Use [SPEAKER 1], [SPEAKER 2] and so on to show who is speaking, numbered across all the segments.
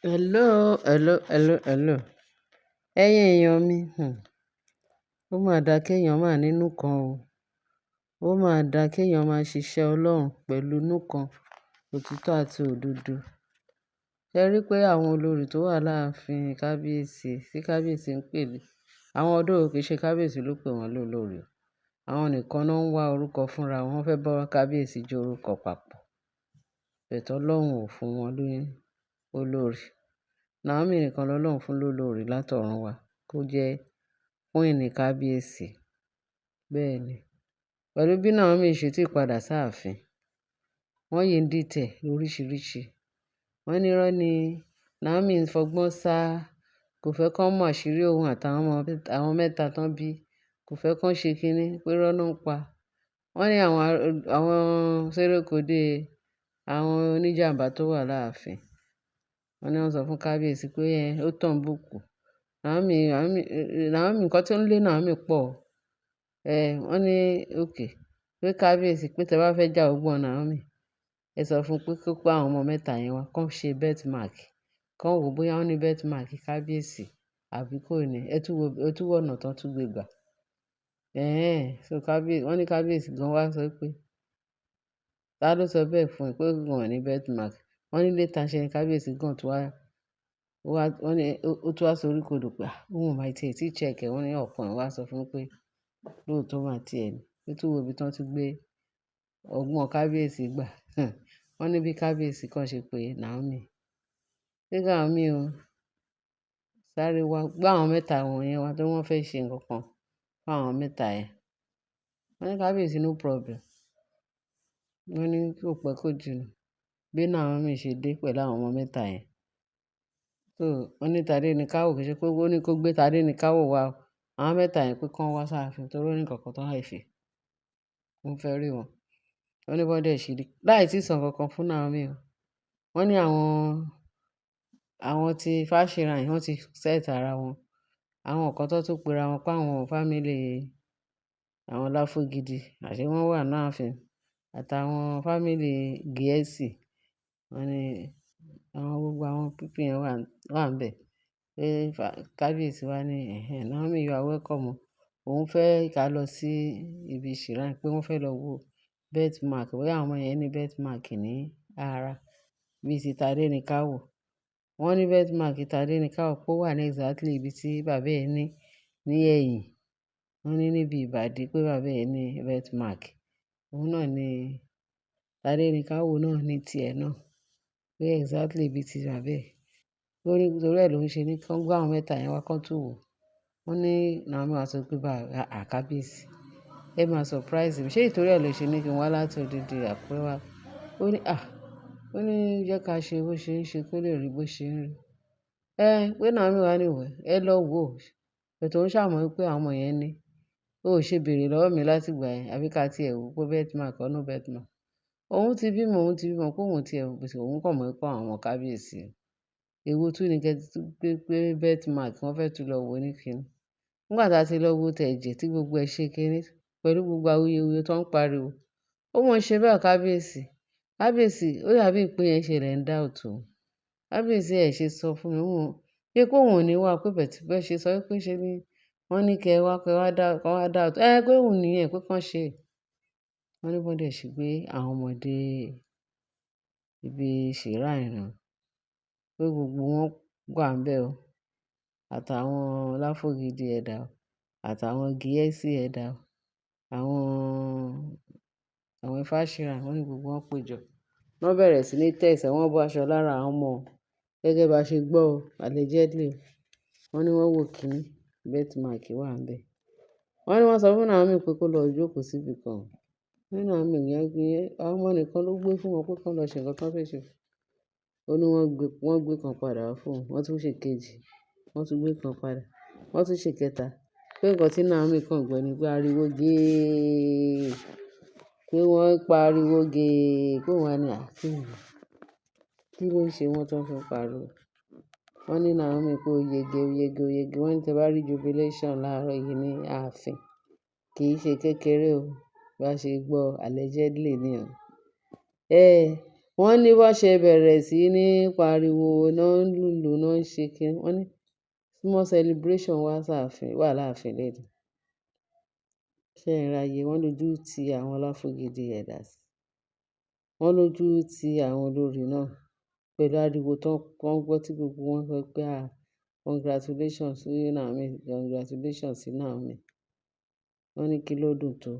[SPEAKER 1] Hello. Ẹ̀yin èèyàn mi, ó máa da kéèyàn máa nínú kan o. Ó máa da kéèyàn máa ṣiṣẹ́ Ọlọ́run pẹ̀lú inú kan, òtítọ́ àti òdodo. Ṣé rí pé àwọn olórí tó wà láàfin kábíyèsí, tí kábíyèsí ń pè ní, àwọn ọ̀dọ́ kì í ṣe kábíyèsí ló pè wọ́n lólórí o. Àwọn nìkan náà ń wá orúkọ fúnra wọn, wọ́n fẹ́ bá kábíyèsí jẹ́ orúkọ papọ̀. Bẹ̀tẹ̀ Ọlọ́run ò fún wọn lóyún olórí. Naomi nìkan lọ́lọ́run fún lólórí látọ̀run wá kó jẹ́ queen kábíyèsí. Bẹ́ẹ̀ ni. Pẹ̀lú bí Naomi ṣe ti padà sáàfin, wọ́n yìí ń dìtẹ̀ lóríṣiríṣi. Wọ́n ní irọ́ ni Naomi ń fọgbọ́n sá, kò fẹ́ kán mọ àṣírí òun àtàwọn àwọn mẹ́ta tán bí, kò fẹ́ kán ṣe kinní, pé irọ́ ló ń pa. Wọ́n ní àwọn sérékòdé, àwọn oníjàǹbá tó wà láàfin. Wọ́n ní wọ́n sọ fún kábíyèsí pé ó tàn bùkù. Naomi, nǹkan tí ó ń lé Naomi pọ̀. Wọ́n ní okay, pé kábíyèsí pé tẹ bá fẹ́ já ogbón Naomi, ẹ sọ fún pé kó pa àwọn ọmọ mẹ́ta yẹn wá, kán ṣe birthmark. Kán wò bóyá wọ́n ní birthmark kábíyèsí àbí kò ní. Ẹ tún wo ọ̀nà tán tún gbé gbà. So wọ́n ní kábíyèsí gan wá sọ pé, ta ló sọ bẹ́ẹ̀ fún ẹ pé wọn ò ní birthmark? Wọ́n ní later ṣe ni kábíyèsí gan tún wọ́n ní ó tún wá sorí kodò pé òun ò máa tiẹ̀ tí check ẹ̀. Wọ́n ní ọkàn ẹ̀ wá sọ fún un pé lóòótọ́ máa tiẹ̀ ní. Ó tún wo ibi tán tún gbé ọgbọ́n kábíyèsí gbà. Wọ́n ní bí kábíyèsí kan ṣe pé Naomi, pé Naomi o, sáré wá gbá àwọn mẹ́ta wọ̀nyẹn wá, torí wọ́n fẹ́ ṣe nǹkan kan fún àwọn mẹ́ta yẹn. Wọ́n ní kábíyèsí no problem. Wọ́n ní kò pẹ́ kò jìnnà bí Naomi ṣe dé pẹ̀lú àwọn ọmọ mẹ́ta yẹn. So wọ́n ní Tadé ní káwò, kì í ṣe pé ó ní kó gbé Tadé ní káwò wá o. Àwọn mẹ́ta yẹn pé kán wá sáàfin torí ó ní nǹkan kan tó fẹ́ ṣe. Wọ́n fẹ́ rí wọn. Wọ́n ní bọ́n dẹ̀ ṣe rí. Láì tí ì sọ nǹkan kan fún Naomi o. Wọ́n ní àwọn tí Fáṣírà yìí wọ́n ti set ara wọn. Àwọn kan tó tún pera wọn pé àwọn family àwọn Láfógidi, àṣé wọ́n wà ní ààfin. Àtàwọn family Gẹ̀ẹ́sì. Wọ́n ní gbogbo àwọn people yẹn wà ńbẹ̀. Pé kábíyèsí wá ní Naomi you are welcome o. Òun fẹ́ ká lọ sí ibi shrine pé wọ́n fẹ́ lọ wo birthmark, bóyá àwọn ọmọ yẹn ní birthmark ní ara bí ti Tadé ní káwò. Wọ́n ní birthmark Tadé ní káwò pé ó wà ní exactly ibi tí bàbá ẹ̀ ní ẹ̀yìn. Wọ́n ní níbi ìbàdí pé bàbá ẹ̀ ní birthmark. Òun náà ni Tadé ní káwò náà ní tiẹ̀ náà. Pé exactly ibi tí bàbá ẹ̀. Torí ẹ̀ ló ń ṣe ní kán gbá àwọn mẹ́ta yẹn wá kán tún wò. Wọ́n ní Naomi wá sọ pé kábíyèsí, ẹ máa surprise mi. Ṣé ìtorí ẹ̀ ló ṣe ní kí n wá láti odidi Àkúrẹ́ wá? Ó ní jẹ́ ká ṣe bó ṣe ń ṣe kó lè rí bó ṣe ń rí. Pé Naomi wá ní ẹ lọ wò ó. Bẹ̀tẹ̀ òun ṣàmọ̀ wípé àwọn ọmọ yẹn ní. Ó ṣe béèrè lọ́wọ́ mi láti ìgbà yẹn, àbí ká ti ẹ̀ wò pé birthmark or no birthmark. Òun ti bímọ pé òun ti ẹ̀ wò, pé òun kàn mọ̀ pé àwọn ọmọ kábíyèsí. Èwo tún ni kẹ́ pé birthmark wọ́n fẹ́ tún lọ wò ní kíni. Nígbà tá a ti lọ wo tẹ̀jẹ̀ tí gbogbo ẹ̀ ṣe kinní pẹ̀lú gbogbo awuyewuye tó ń pariwo. Ó mọ̀ ṣe bẹ́ẹ̀ kábíyèsí. Kábíyèsí ó dàbí pé yẹn ṣe lẹ̀ ń doubt o. Kábíyèsí ẹ̀ ṣe sọ fún mi pé òun ò ní wá pé bẹ́ẹ̀ ṣe sọ pé ṣe ni wọ́n ní kẹ́ wá doubt. Pé òun nìyẹn pé kán ṣe. Wọ́n ní bọ́n dẹ̀ ṣe gbé àwọn ọmọdé ibi shrine náà. Pé gbogbo wọn wà ńbẹ̀ o. Àtàwọn Láfógidi ẹ̀dá o. Àtàwọn Gẹ̀ẹ́sì ẹ̀dá o. Àwọn Fáṣírà wọ́n ní gbogbo wọn péjọ. Wọ́n bẹ̀rẹ̀ sí ní tẹ̀sẹ̀, wọ́n bọ́ aṣọ lára àwọn ọmọ gẹ́gẹ́ bá ṣe gbọ́ o, allegedly. Wọ́n ní wọ́n wò kíní, birthmark wà ńbẹ̀. Wọ́n ní wọ́n sọ fún Naomi pé kó lọ jókòó síbi kan. Wọ́n ní Naomi yẹn àwọn ọmọ nìkan ló gbé fún wọn pé kán lọ ṣe nǹkan tán fẹ́ ṣe. Ó ní wọ́n gbé kan padà wá fún òun. Wọ́n tún ṣe kejì. Wọ́n tún gbé kan padà. Wọ́n tún ṣe kẹta. Pé nǹkan tí Naomi kàn gbọ́ ni pé ariwo géé. Pé wọ́n pariwo géé. Pé òun wá ní kí ló ń ṣe wọ́n tó ń fi pariwo. Wọ́n ní Naomi pé ó yege. Wọ́n ní tẹ bá rí jubilation láàárọ̀ yìí ní ààfin. Kì í ṣe kékeré o. Bá ṣe gbọ́ allegedly ni o. wọ́n ní bó ṣe bẹ̀rẹ̀ sí ní pariwo náà ń lùlù náà ń ṣe kínní wọ́n ní small celebration wà láàfin lẹ́nu ṣe ń ráyè wọ́n lójú ti àwọn Ọláfúngídé elders wọ́n lójú ti àwọn olórí náà pẹ̀lú ariwo tó ń gbọ́ tí gbogbo wọn sọ pé congratulations sí Naomi congratulations sí Naomi wọ́n ní kí ló dùn tó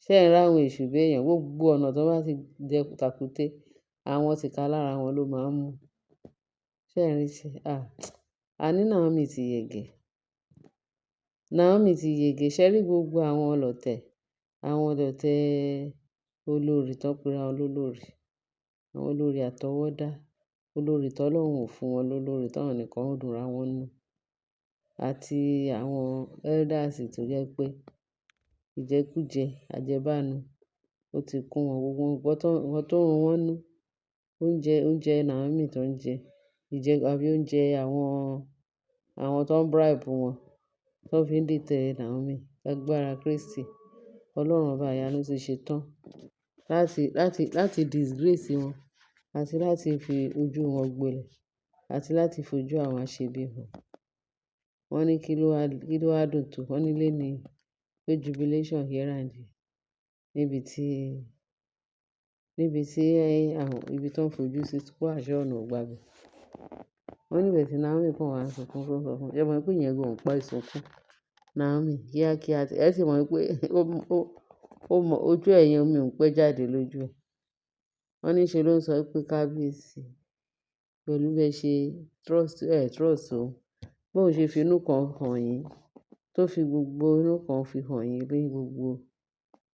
[SPEAKER 1] ṣe ń ráwọn èṣù béèyàn gbogbo ọ̀nà tó bá ti jẹ tàkúté àwọn tìka lára wọn ló máa ń mú ṣe ń rí ṣe àní Naomi ti yege ṣe rí gbogbo àwọn ọlọ̀tẹ̀ olórí tó pera wọn lólórí àwọn olórí àtọwọ́dá olórí tọ́lọ́run ò fún wọn lólórí táwọn nìkan ń dùnra wọn nù àti àwọn elders tó jẹ́ pé ìjẹkújẹ àjẹbánu ó ti kún wọn gbogbo nǹkan tó run wọ́n nú oúnjẹ Naomi tó ń jẹ àbí oúnjẹ àwọn tó ń bribe wọn tó fi ń dìtẹ̀ Naomi lágbára Kristi Ọlọ́run ọba ìyanu ti ṣe tán láti disgrace wọn àti láti fi ojú wọn gbolẹ̀ àti láti fojú àwọn aṣebi hàn wọ́n ní kí ló wá dùn tó wọ́n nílé ní pé jubilation here and there níbi tí àwọn ibi tó ń fojú sí kó àṣẹ ọ̀nà ògbàgbọ́ wọ́n níbẹ̀ tí Naomi kàn wá sunkún tó sọ fún ẹ mọ̀ pé ìyẹn gan pa ìsunkún Naomi kíákíá ẹ sì mọ̀ pé ó mọ ojú ẹ̀yìn omi ò ń pẹ́ jáde lójú ẹ̀ wọ́n ní ṣe ló ń sọ pé kábíyèsí pẹ̀lú bẹ́ẹ̀ ṣe trust o bóun ṣe fi inú kan hàn yín tó fi gbogbo inú kan fi hàn yín lé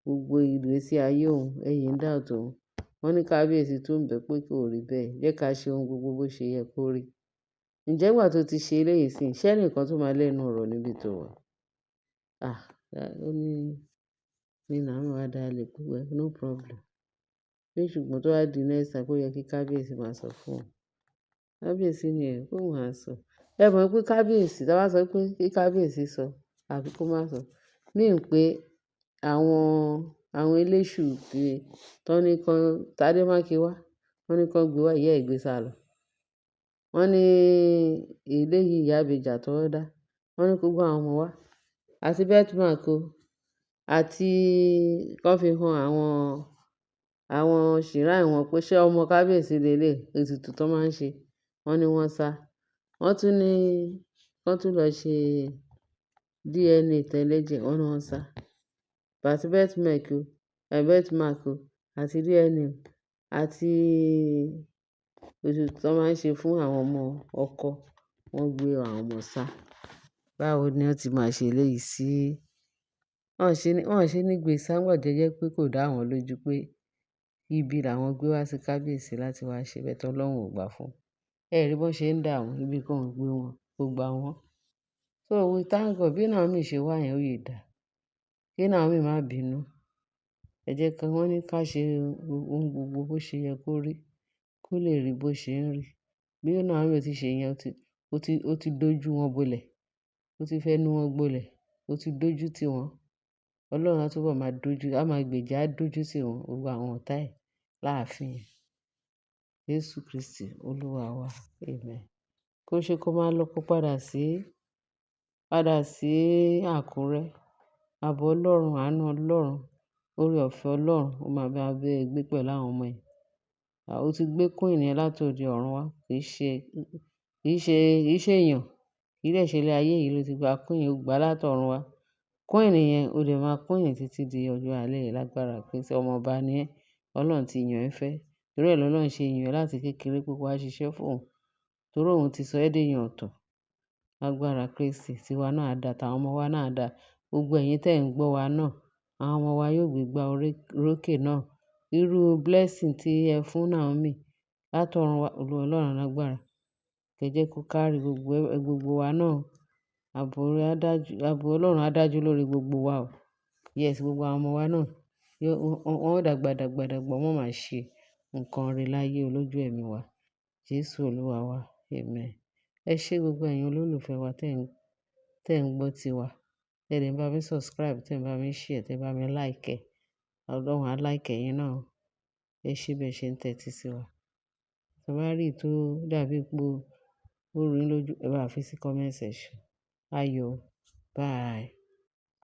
[SPEAKER 1] gbogbo ìgbésí ayé òun ẹ̀yin dà tó wọ́n ní kábíyèsí tó ń bẹ̀ pé kò rí bẹ́ẹ̀ jẹ́ ká ṣe ohun gbogbo bó ṣe yẹ kó rí ǹjẹ́ ìgbà tó ti ṣe eléyìí sí ṣẹ́ nìkan tó máa lẹ́nu ọ̀rọ̀ níbi tó wà ó ní Naomi wá dá lè kú ẹ no problem pé ṣùgbọ́n tó wá di next time kó yẹ kí kábíyèsí máa sọ fún òun kábíyèsí ni ẹ̀ kóun á sọ ẹ mọ̀ pé kábíyèsí tá a bá sọ pé kí kábíyèsí sọ àbí kó má sọ ní pé àwọn eléṣù tó ní kan tádémákì wá wọ́n ní kan gbé wá ìyá ẹ̀ gbé sá lọ wọ́n ní eléyìí ìyá àbèjà tọ́wọ́ dá wọ́n ní kó gbọ́ àwọn ọmọ wá àti betmark o àti kan fi hàn àwọn ṣìráì wọn pé ṣé ọmọ kábíyèsí lélẹ̀ ètùtù tó máa ń ṣe wọ́n ní wọ́n sá wọ́n tún ní kán tún lọ ṣe DNA tẹ́lẹ̀jẹ̀ wọ́n ní wọ́n sá àti betmark o àti DNA àti ètùtù tó máa ń ṣe fún àwọn ọmọ ọkọ wọ́n gbé àwọn ọmọ sá báwo ni wọ́n ti máa ṣe eléyìí sí wọ́n ṣe ní gbé sáńgbà jẹ́jẹ́ pé kò dá àwọn lójú pé ibi làwọn gbé wá sí kábíyèsí láti wá ṣe bẹ́ẹ̀ tọ́lọ́run ò gbà fún ẹ rí bọ́n ṣe ń dà wọ́n ibi kan ò gbé wọn kò gbà wọ́n so we thank God bí Naomi ṣe wá yẹn ó yè dà kí Naomi má bínú ẹ jẹ́ kí wọ́n ní ká ṣe ohun gbogbo bó ṣe yẹ kó rí kó lè rí bó ṣe ń rí bí Naomi ti ṣe yẹn ó ti dojú wọn bolẹ̀ ó ti fẹ́ nú wọn gbolẹ̀ ó ti dójú tì wọ́n Ọlọ́run á túbọ̀ máa gbèjà á dójú tì wọ́n gbogbo àwọn ọ̀tá ẹ̀ láàfin Jésù Kristi Olúwa wa amen kó ṣe kó máa lọ kó padà sí Àkúrẹ́ ààbò Ọlọ́run àánú Ọlọ́run oore ọ̀fẹ́ Ọlọ́run ó máa bá bẹ́ẹ̀ gbé pẹ̀lú àwọn ọmọ ẹ̀ ó ti gbé queen yẹn látòdì ọ̀run wá kì í ṣe èèyàn kì í dẹ̀ ṣe ilé ayé yìí ló ti gba queen ó gbà látọ̀run wá queen yẹn ó dẹ̀ máa queen títí di ọjọ́ alẹ́ yìí lágbára pé ọmọọba ni ẹ́ Ọlọ́run ti yàn ẹ́ fẹ́ torí ẹ̀ lọ́lọ́run ṣe yàn ẹ́ láti kékeré pé wá ṣiṣẹ́ fún òun torí òun ti sọ ẹ́ déèyàn ọ̀tọ̀ lágbára Kristi tiwa náà dá tàwọn ọmọ wa náà dá gbogbo ẹ̀yin tẹ́ ń gbọ́ wa náà àwọn ọmọ wa yóò gbégbá orókè náà irú blessing tí ẹ fún Naomi látọ̀run wá Ọlọ́run lágbára kẹjẹ́ kó kárí gbogbo wa náà ààbò Ọlọ́run á dájú lórí gbogbo wa o yes gbogbo àwọn ọmọ wa náà wọ́n dàgbà wọ́n máa ṣe nǹkan rere láyé olójú ẹ̀mí wa Jésù Olúwa wa amen ẹ ṣé gbogbo ẹ̀yin olólùfẹ́ wa tẹ́ ń gbọ́ tiwa tẹ́ ń bá mi subscribe tẹ́ ń bá mi share tẹ́ ń bá mi like Ọlọ́run á like ẹ̀yin náà Ẹ ṣé bẹ́ẹ̀ ṣe ń tẹ́tí sí wa. Tí ẹ bá rí tó dàbí pé ó rú yín lójú, ẹ bá fi sí comment section. Ayọ̀. Bye.